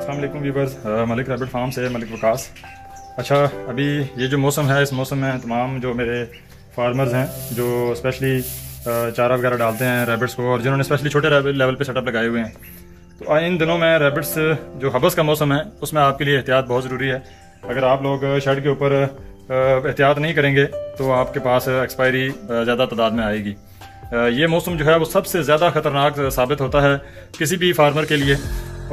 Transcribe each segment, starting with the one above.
अस्सलाम वालेकुम viewers, Malik rabbit farm से मलिक वकास। अच्छा, अभी ये जो मौसम है, इस मौसम में तमाम जो मेरे फार्मर्स हैं जो स्पेशली चारा वगैरह डालते हैं रैबिट्स को, और जिन्होंने स्पेशली छोटे लेवल पे सेटअप लगाए हुए हैं, तो इन दिनों में रैबिट्स जो हबस का मौसम है उसमें आपके लिए एहतियात बहुत ज़रूरी है। अगर आप लोग शेड के ऊपर एहतियात नहीं करेंगे तो आपके पास एक्सपायरी ज़्यादा तादाद में आएगी। ये मौसम जो है वो सबसे ज़्यादा ख़तरनाक साबित होता है किसी भी फार्मर के लिए।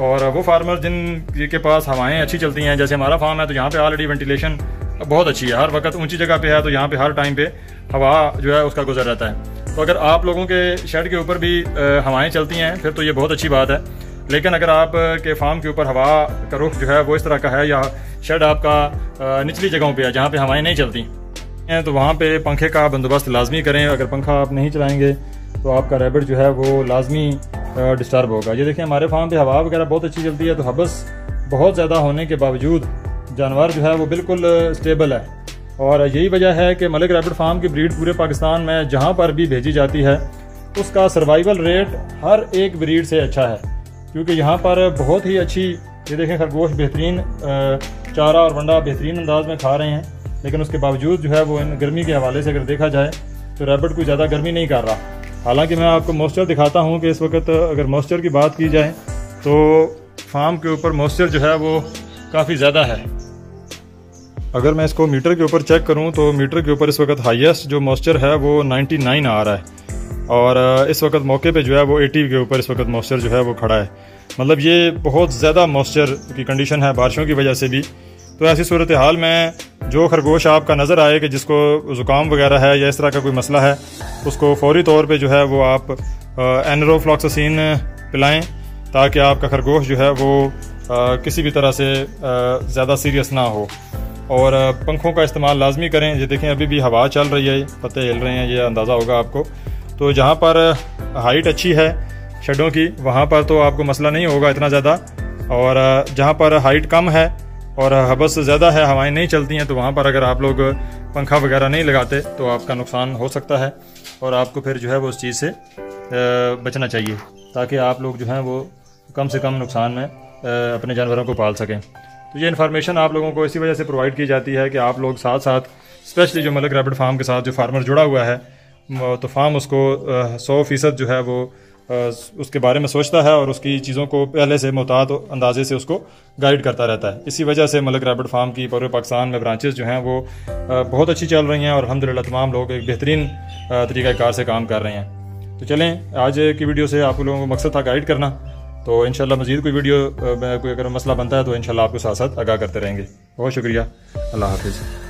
और वो फार्मर जिनके पास हवाएं अच्छी चलती हैं, जैसे हमारा फार्म है तो यहाँ पे ऑलरेडी वेंटिलेशन बहुत अच्छी है, हर वक्त ऊंची जगह पे है, तो यहाँ पे हर टाइम पे हवा जो है उसका गुजर रहता है। तो अगर आप लोगों के शेड के ऊपर भी हवाएं चलती हैं फिर तो ये बहुत अच्छी बात है। लेकिन अगर आप के फार्म के ऊपर हवा का रुख जो है वो इस तरह का है, या शेड आपका निचली जगहों पे है जहाँ पे हवाएं नहीं चलती हैं, तो वहाँ पे पंखे का बंदोबस्त लाजमी करें। अगर पंखा आप नहीं चलाएंगे तो आपका रैबिट जो है वो लाजमी डिस्टर्ब होगा। ये देखिए, हमारे फार्म पे हवा वगैरह बहुत अच्छी चलती है, तो हबस बहुत ज़्यादा होने के बावजूद जानवर जो है वो बिल्कुल स्टेबल है। और यही वजह है कि मलिक रैबिट फार्म की ब्रीड पूरे पाकिस्तान में जहाँ पर भी भेजी जाती है उसका सर्वाइवल रेट हर एक ब्रीड से अच्छा है, क्योंकि यहाँ पर बहुत ही अच्छी, ये देखें, खरगोश बेहतरीन चारा और वंडा बेहतरीन अंदाज में खा रहे हैं। लेकिन उसके बावजूद जो है वो इन गर्मी के हवाले से अगर देखा जाए तो रैबिट कोई ज़्यादा गर्मी नहीं कर रहा। हालांकि मैं आपको मॉइस्चर दिखाता हूं कि इस वक्त अगर मॉइस्चर की बात की जाए तो फार्म के ऊपर मॉइस्चर जो है वो काफ़ी ज़्यादा है। अगर मैं इसको मीटर के ऊपर चेक करूं तो मीटर के ऊपर इस वक्त हाईएस्ट जो मॉइस्चर है वो 99 आ रहा है, और इस वक्त मौके पे जो है वो 80 के ऊपर इस वक्त मॉइस्चर जो है वो खड़ा है। मतलब ये बहुत ज़्यादा मॉइस्चर की कंडीशन है बारिशों की वजह से भी। तो ऐसी सूरत हाल में जो खरगोश आपका नज़र आए कि जिसको ज़ुकाम वगैरह है या इस तरह का कोई मसला है, उसको फौरी तौर पे जो है वो आप एनरोफ्लॉक्सासिन पिलाएं, ताकि आपका खरगोश जो है वो किसी भी तरह से ज़्यादा सीरियस ना हो। और पंखों का इस्तेमाल लाजमी करें। ये देखें, अभी भी हवा चल रही है, पत्ते हिल रहे हैं, ये अंदाज़ा होगा आपको। तो जहाँ पर हाइट अच्छी है शेडों की वहाँ पर तो आपको मसला नहीं होगा इतना ज़्यादा, और जहाँ पर हाइट कम है और हबस ज़्यादा है, हवाएं नहीं चलती हैं, तो वहाँ पर अगर आप लोग पंखा वगैरह नहीं लगाते तो आपका नुकसान हो सकता है, और आपको फिर जो है वो उस चीज़ से बचना चाहिए, ताकि आप लोग जो हैं वो कम से कम नुकसान में अपने जानवरों को पाल सकें। तो ये इन्फॉर्मेशन आप लोगों को इसी वजह से प्रोवाइड की जाती है कि आप लोग साथ साथ, स्पेशली जो मलिक रैबिट फार्म के साथ जो फार्मर जुड़ा हुआ है, तो फार्म उसको 100% जो है वो उसके बारे में सोचता है और उसकी चीज़ों को पहले से मुताद अंदाजे से उसको गाइड करता रहता है। इसी वजह से मलिक रैबिट फार्म की पूरे पाकिस्तान में ब्रांचेस जो हैं वो बहुत अच्छी चल रही हैं, और अल्हम्दुलिल्लाह तमाम लोग एक बेहतरीन तरीक़ाकार से काम कर रहे हैं। तो चलें, आज की वीडियो से आप लोगों को मकसद था गाइड करना, तो इंशाल्लाह मज़ीद कोई वीडियो कोई अगर मसला बनता है तो इंशाल्लाह आपको साथ साथ आगाह करते रहेंगे। बहुत शुक्रिया, अल्लाह हाफिज़।